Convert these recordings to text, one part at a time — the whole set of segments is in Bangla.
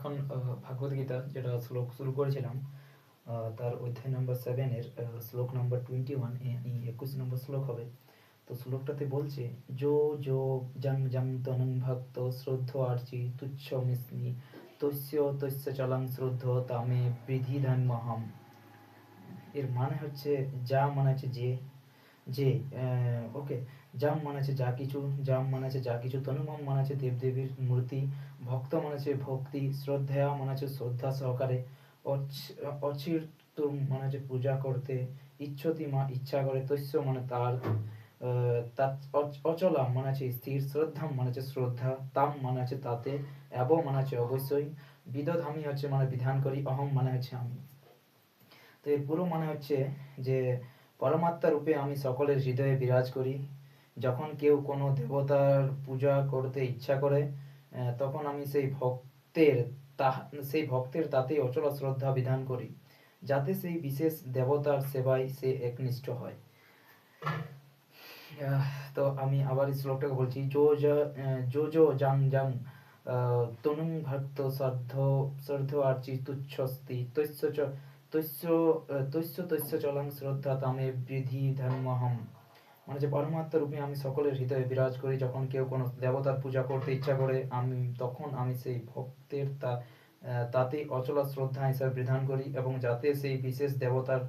এখন ভাগবত গীতা যেটা শ্লোক শুরু করেছিলাম তার অধ্যায় নম্বর 7 এর শ্লোক নম্বর 21 এই 21 নম্বর শ্লোক হবে। তো শ্লোকটাতে বলছে যো যো জং জং তনুং ভক্ত শ্রদ্ধ আর্চি তুচ্ছ মিস্মি তস্য তস্য চলং শ্রদ্ধ তামে বিধিধান্যহম। এর মানে হচ্ছে যা মানে হচ্ছে যে ওকে, জাম মানে হচ্ছে যা কিছু, জাম মানে হচ্ছে যা কিছু, তনুমম মানে হচ্ছে দেবদেবীর মূর্তি, ভক্ত মানে হচ্ছে ভক্তি, শ্রদ্ধা মানে হচ্ছে শ্রদ্ধা সহকারে, অচির মানে হচ্ছে পূজা করতে, ইচ্ছতি মা ইচ্ছা করে, তস্য মানে তার, অচলা মানে হচ্ছে স্থির, শ্রদ্ধাম মানে হচ্ছে শ্রদ্ধা, তাম মানে হচ্ছে তাতে, এবং মানে হচ্ছে অবশ্যই, বিদধামি হচ্ছে মানে বিধান করি, অহম মানে হচ্ছে আমি। তো এর পুরো মানে হচ্ছে যে পরমাত্মা রূপে আমি সকলের হৃদয়ে বিরাজ করি। যখন কেউ কোনো দেবতার পূজা করতে ইচ্ছা করে তখন আমি সেই ভক্তের তাতেই অচল শ্রদ্ধা বিধান করি, যাতে সেই বিশেষ দেবতার সেবায় সে একনিষ্ঠ হয়। তো আমি আবার এই শ্লোকটাকে বলছি, জো জো জাং জাং তনুং ভক্ত শ্রদ্ধ আর্চি তুচ্ছস্তি তস্য তস্য তস্য তস্য চলং শ্রদ্ধা তামে বৃদ্ধি ধর্মহম। মানে যে পরমাত্মা রূপে আমি সকলের হৃদয়ে বিরাজ করি। যখন কেউ কোনো দেবতার পূজা করতে ইচ্ছা করে তখন আমি সেই ভক্তের তাতেই অচল শ্রদ্ধা হিসাবে বিধান করি, এবং যাতে সেই বিশেষ দেবতার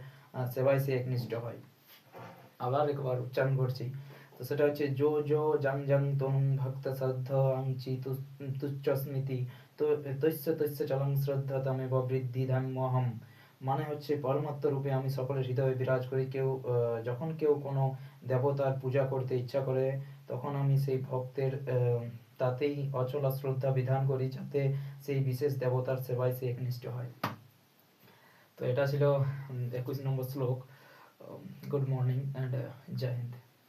সেবায় সে একনিষ্ঠ হয়। আবার একবার উচ্চারণ করছি, তো সেটা হচ্ছে জো জো জং জং তনুং ভক্ত শ্রদ্ধ আংচি তুচ্ছ স্মৃতি তো তস্য তস্য চলং শ্রদ্ধা তামেব বৃদ্ধি ধাম্যহম। মানে হচ্ছে পরমাত্মা রূপে আমি সকলের হৃদয়ে বিরাজ করি। যখন কেউ কোনো দেবতার পূজা করতে ইচ্ছা করে তখন আমি সেই ভক্তের তাতেই অচল শ্রদ্ধা বিধান করি, যাতে সেই বিশেষ দেবতার সেবায় সে একনিষ্ঠ হয়। তো এটা ছিল 21 নম্বর শ্লোক। গুড মর্নিং অ্যান্ড জয় হিন্দ।